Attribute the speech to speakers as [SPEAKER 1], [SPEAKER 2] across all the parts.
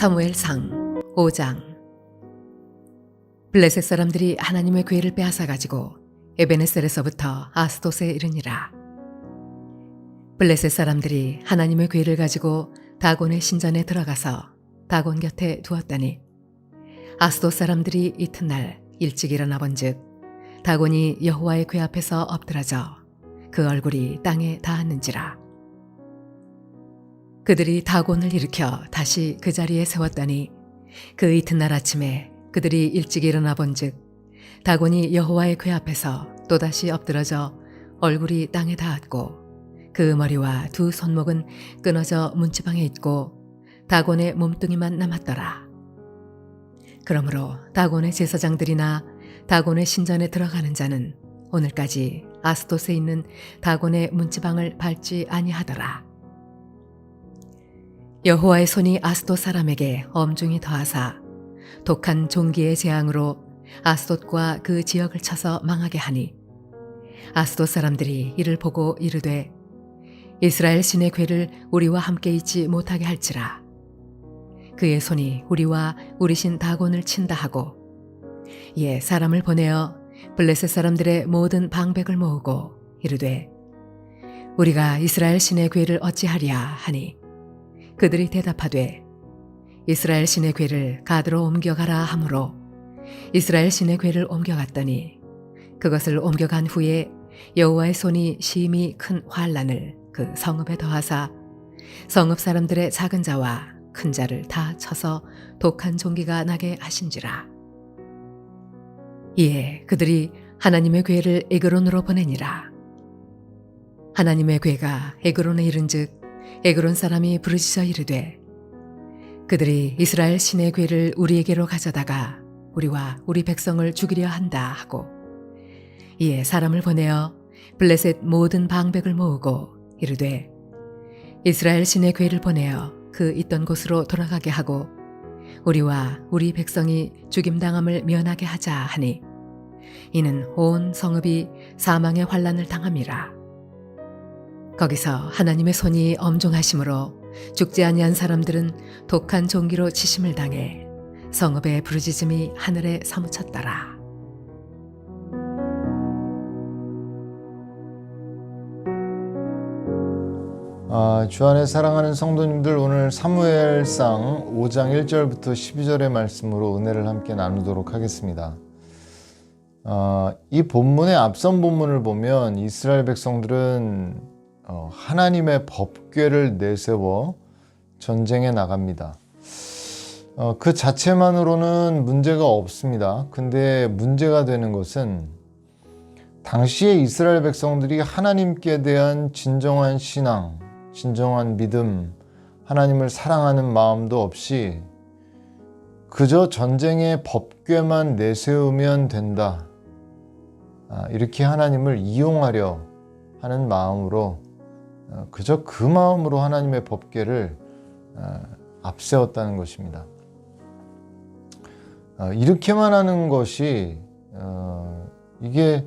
[SPEAKER 1] 사무엘상 5장. 블레셋 사람들이 하나님의 궤를 빼앗아 가지고 에베네셀에서부터 아스돗에 이르니라. 블레셋 사람들이 하나님의 궤를 가지고 다곤의 신전에 들어가서 다곤 곁에 두었다니, 아스돗 사람들이 이튿날 일찍 일어나 본즉 다곤이 여호와의 궤 앞에서 엎드러져 그 얼굴이 땅에 닿았는지라. 그들이 다곤을 일으켜 다시 그 자리에 세웠더니 그 이튿날 아침에 그들이 일찍 일어나 본즉 다곤이 여호와의 궤 앞에서 또다시 엎드러져 얼굴이 땅에 닿았고 그 머리와 두 손목은 끊어져 문지방에 있고 다곤의 몸뚱이만 남았더라. 그러므로 다곤의 제사장들이나 다곤의 신전에 들어가는 자는 오늘까지 아스돗에 있는 다곤의 문지방을 밟지 아니하더라. 여호와의 손이 아스돗 사람에게 엄중히 더하사 독한 종기의 재앙으로 아스돗과 그 지역을 쳐서 망하게 하니, 아스돗 사람들이 이를 보고 이르되 이스라엘 신의 궤를 우리와 함께 있지 못하게 할지라. 그의 손이 우리와 우리 신 다곤을 친다 하고, 이에 사람을 보내어 블레셋 사람들의 모든 방백을 모으고 이르되 우리가 이스라엘 신의 궤를 어찌하랴 하니, 그들이 대답하되 이스라엘 신의 궤를 가드로 옮겨가라 하므로 이스라엘 신의 궤를 옮겨갔더니 그것을 옮겨간 후에 여호와의 손이 심히 큰 환란을 그 성읍에 더하사 성읍 사람들의 작은 자와 큰 자를 다 쳐서 독한 종기가 나게 하신지라. 이에 그들이 하나님의 궤를 에그론으로 보내니라. 하나님의 궤가 에그론에 이른즉 에그론 사람이 부르짖어 이르되 그들이 이스라엘 신의 궤를 우리에게로 가져다가 우리와 우리 백성을 죽이려 한다 하고, 이에 사람을 보내어 블레셋 모든 방백을 모으고 이르되 이스라엘 신의 궤를 보내어 그 있던 곳으로 돌아가게 하고 우리와 우리 백성이 죽임당함을 면하게 하자 하니, 이는 온 성읍이 사망의 환란을 당함이라. 거기서 하나님의 손이 엄중하심으로 죽지 아니한 사람들은 독한 종기로 치심을 당해 성읍의 부르짖음이 하늘에 사무쳤더라.
[SPEAKER 2] 주 안에 사랑하는 성도님들, 오늘 사무엘상 5장 1절부터 12절의 말씀으로 은혜를 함께 나누도록 하겠습니다. 이 본문의 앞선 본문을 보면 이스라엘 백성들은 하나님의 법궤를 내세워 전쟁에 나갑니다. 그 자체만으로는 문제가 없습니다. 근데 문제가 되는 것은 당시에 이스라엘 백성들이 하나님께 대한 진정한 신앙, 진정한 믿음, 하나님을 사랑하는 마음도 없이 그저 전쟁의 법궤만 내세우면 된다, 이렇게 하나님을 이용하려 하는 마음으로, 그저 그 마음으로 하나님의 법궤를 앞세웠다는 것입니다. 이렇게만 하는 것이 이게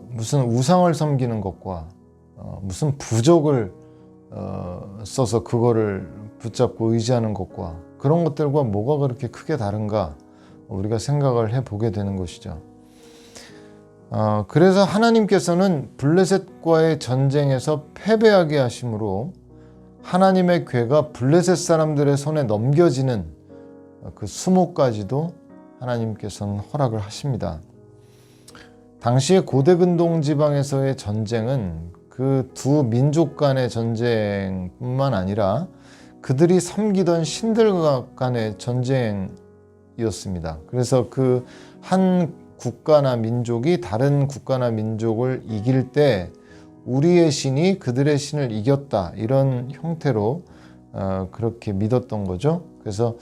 [SPEAKER 2] 무슨 우상을 섬기는 것과 무슨 부족을 써서 그거를 붙잡고 의지하는 것과 그런 것들과 뭐가 그렇게 크게 다른가, 우리가 생각을 해보게 되는 것이죠. 그래서 하나님께서는 블레셋과의 전쟁에서 패배하게 하심으로 하나님의 궤가 블레셋 사람들의 손에 넘겨지는 그 수모까지도 하나님께서는 허락을 하십니다. 당시의 고대근동 지방에서의 전쟁은 그 두 민족 간의 전쟁뿐만 아니라 그들이 섬기던 신들 간의 전쟁이었습니다. 그래서 그 한 국가나 민족이 다른 국가나 민족을 이길 때 우리의 신이 그들의 신을 이겼다, 이런 형태로 그렇게 믿었던 거죠. 그래서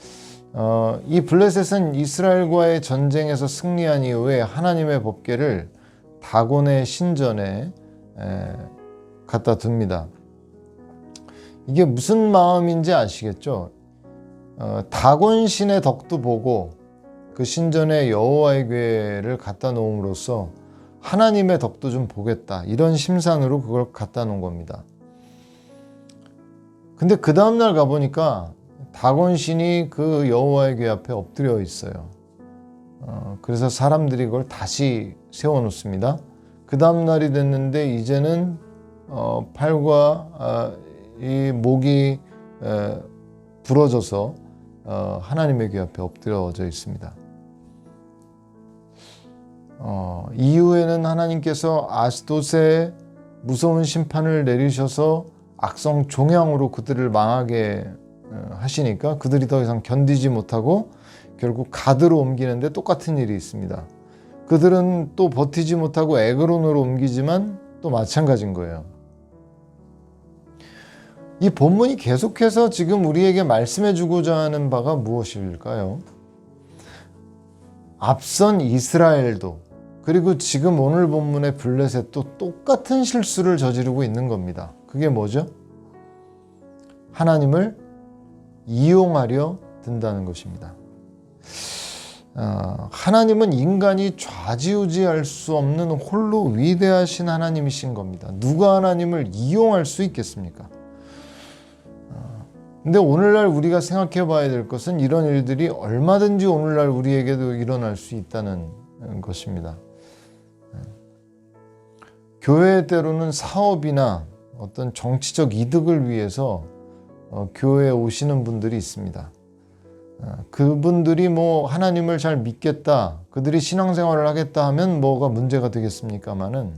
[SPEAKER 2] 이 블레셋은 이스라엘과의 전쟁에서 승리한 이후에 하나님의 법궤를 다곤의 신전에 갖다 둡니다. 이게 무슨 마음인지 아시겠죠? 다곤 신의 덕도 보고 그 신전에 여호와의 궤를 갖다 놓음으로써 하나님의 덕도 좀 보겠다, 이런 심산으로 그걸 갖다 놓은 겁니다. 근데 그 다음날 가보니까 다곤신이 그 여호와의 궤 앞에 엎드려 있어요. 그래서 사람들이 그걸 다시 세워놓습니다. 그 다음 날이 됐는데 이제는 팔과 이 목이 부러져서 하나님의 궤 앞에 엎드려져 있습니다. 이후에는 하나님께서 아스돗에 무서운 심판을 내리셔서 악성 종양으로 그들을 망하게 하시니까 그들이 더 이상 견디지 못하고 결국 가드로 옮기는데 똑같은 일이 있습니다. 그들은 또 버티지 못하고 에그론으로 옮기지만 또 마찬가지인 거예요. 이 본문이 계속해서 지금 우리에게 말씀해 주고자 하는 바가 무엇일까요? 앞선 이스라엘도 그리고 지금 오늘 본문의 블레셋도 똑같은 실수를 저지르고 있는 겁니다. 그게 뭐죠? 하나님을 이용하려 든다는 것입니다. 하나님은 인간이 좌지우지할 수 없는 홀로 위대하신 하나님이신 겁니다. 누가 하나님을 이용할 수 있겠습니까? 근데 오늘날 우리가 생각해 봐야 될 것은 이런 일들이 얼마든지 오늘날 우리에게도 일어날 수 있다는 것입니다. 교회 때로는 사업이나 어떤 정치적 이득을 위해서 교회에 오시는 분들이 있습니다. 그분들이 뭐 하나님을 잘 믿겠다, 그들이 신앙생활을 하겠다 하면 뭐가 문제가 되겠습니까마는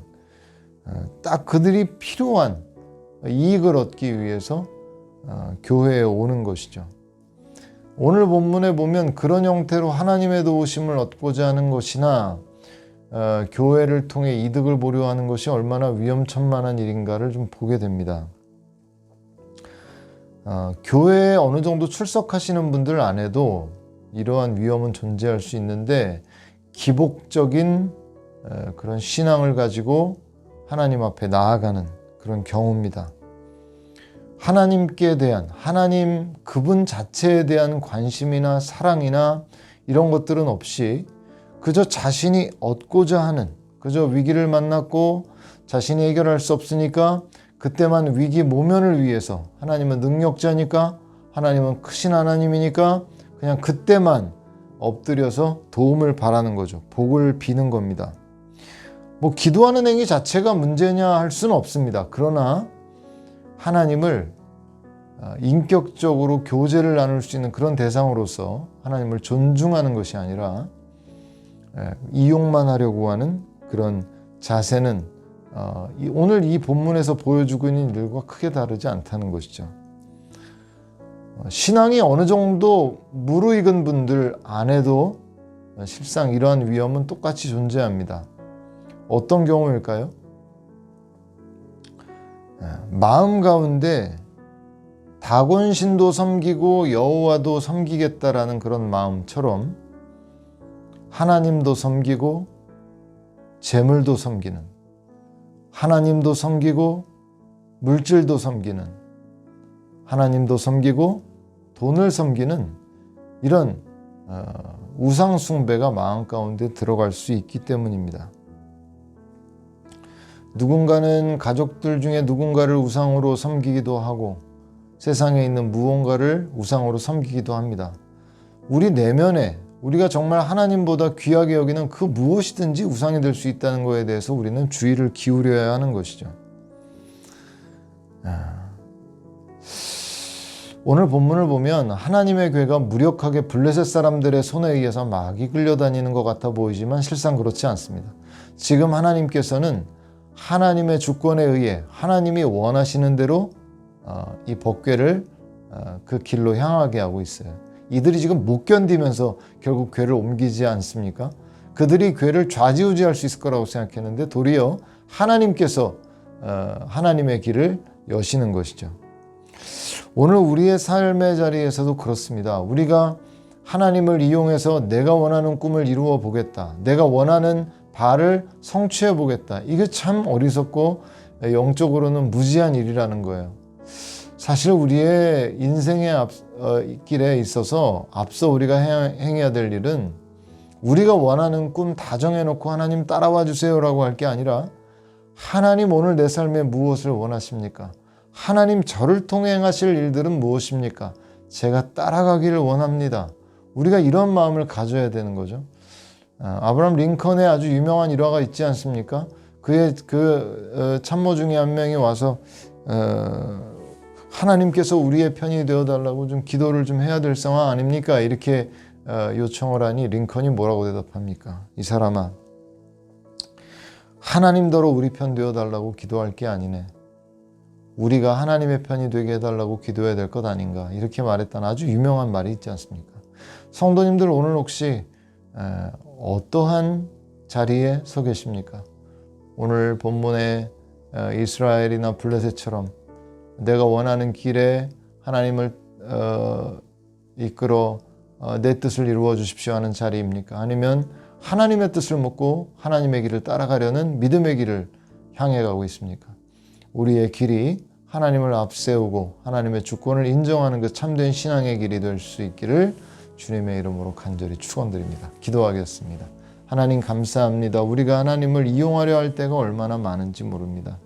[SPEAKER 2] 딱 그들이 필요한 이익을 얻기 위해서 교회에 오는 것이죠. 오늘 본문에 보면 그런 형태로 하나님의 도우심을 얻고자 하는 것이나 교회를 통해 이득을 보려 하는 것이 얼마나 위험천만한 일인가를 좀 보게 됩니다. 교회에 어느 정도 출석하시는 분들 안에도 이러한 위험은 존재할 수 있는데 기복적인 그런 신앙을 가지고 하나님 앞에 나아가는 그런 경우입니다. 하나님께 대한, 하나님 그분 자체에 대한 관심이나 사랑이나 이런 것들은 없이 그저 자신이 얻고자 하는, 그저 위기를 만났고 자신이 해결할 수 없으니까 그때만 위기 모면을 위해서, 하나님은 능력자니까, 하나님은 크신 하나님이니까 그냥 그때만 엎드려서 도움을 바라는 거죠. 복을 비는 겁니다. 뭐 기도하는 행위 자체가 문제냐 할 수는 없습니다. 그러나 하나님을 인격적으로 교제를 나눌 수 있는 그런 대상으로서 하나님을 존중하는 것이 아니라 이용만 하려고 하는 그런 자세는 오늘 이 본문에서 보여주고 있는 일과 크게 다르지 않다는 것이죠. 신앙이 어느 정도 무르익은 분들 안에도 실상 이러한 위험은 똑같이 존재합니다. 어떤 경우일까요? 마음 가운데 다곤신도 섬기고 여호와도 섬기겠다라는 그런 마음처럼 하나님도 섬기고 재물도 섬기는, 하나님도 섬기고 물질도 섬기는, 하나님도 섬기고 돈을 섬기는 이런 우상 숭배가 마음 가운데 들어갈 수 있기 때문입니다. 누군가는 가족들 중에 누군가를 우상으로 섬기기도 하고 세상에 있는 무언가를 우상으로 섬기기도 합니다. 우리 내면에 우리가 정말 하나님보다 귀하게 여기는 그 무엇이든지 우상이 될 수 있다는 것에 대해서 우리는 주의를 기울여야 하는 것이죠. 오늘 본문을 보면 하나님의 궤가 무력하게 블레셋 사람들의 손에 의해서 막 이끌려 다니는 것 같아 보이지만 실상 그렇지 않습니다. 지금 하나님께서는 하나님의 주권에 의해 하나님이 원하시는 대로 이 법궤를 그 길로 향하게 하고 있어요. 이들이 지금 못 견디면서 결국 궤를 옮기지 않습니까? 그들이 궤를 좌지우지할 수 있을 거라고 생각했는데 도리어 하나님께서 하나님의 길을 여시는 것이죠. 오늘 우리의 삶의 자리에서도 그렇습니다. 우리가 하나님을 이용해서 내가 원하는 꿈을 이루어 보겠다, 내가 원하는 바를 성취해 보겠다, 이게 참 어리석고 영적으로는 무지한 일이라는 거예요. 사실 우리의 인생의 길에 있어서 앞서 우리가 행해야 될 일은 우리가 원하는 꿈 다 정해놓고 하나님 따라와 주세요라고 할 게 아니라 하나님 오늘 내 삶에 무엇을 원하십니까? 하나님 저를 통해 행하실 일들은 무엇입니까? 제가 따라가기를 원합니다. 우리가 이런 마음을 가져야 되는 거죠. 아브라함 링컨의 아주 유명한 일화가 있지 않습니까? 그의 참모 중에 한 명이 와서 하나님께서 우리의 편이 되어달라고 좀 기도를 좀 해야 될 상황 아닙니까? 이렇게 요청을 하니 링컨이 뭐라고 대답합니까? 이 사람아, 하나님더러 우리 편 되어달라고 기도할 게 아니네. 우리가 하나님의 편이 되게 해달라고 기도해야 될 것 아닌가. 이렇게 말했다는 아주 유명한 말이 있지 않습니까? 성도님들, 오늘 혹시 어떠한 자리에 서 계십니까? 오늘 본문의 이스라엘이나 블레셋처럼 내가 원하는 길에 하나님을 이끌어 내 뜻을 이루어 주십시오 하는 자리입니까? 아니면 하나님의 뜻을 묻고 하나님의 길을 따라가려는 믿음의 길을 향해 가고 있습니까? 우리의 길이 하나님을 앞세우고 하나님의 주권을 인정하는 그 참된 신앙의 길이 될 수 있기를 주님의 이름으로 간절히 축원드립니다. 기도하겠습니다. 하나님 감사합니다. 우리가 하나님을 이용하려 할 때가 얼마나 많은지 모릅니다.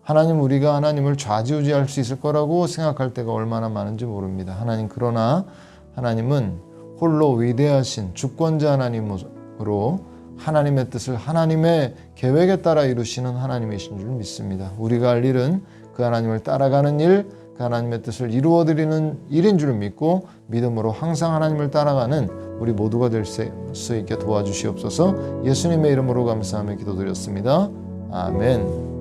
[SPEAKER 2] 하나님, 우리가 하나님을 좌지우지할 수 있을 거라고 생각할 때가 얼마나 많은지 모릅니다. 하나님, 그러나 하나님은 홀로 위대하신 주권자 하나님으로 하나님의 뜻을 하나님의 계획에 따라 이루시는 하나님이신 줄 믿습니다. 우리가 할 일은 그 하나님을 따라가는 일, 그 하나님의 뜻을 이루어드리는 일인 줄 믿고 믿음으로 항상 하나님을 따라가는 우리 모두가 될 수 있게 도와주시옵소서. 예수님의 이름으로 감사하며 기도드렸습니다. 아멘.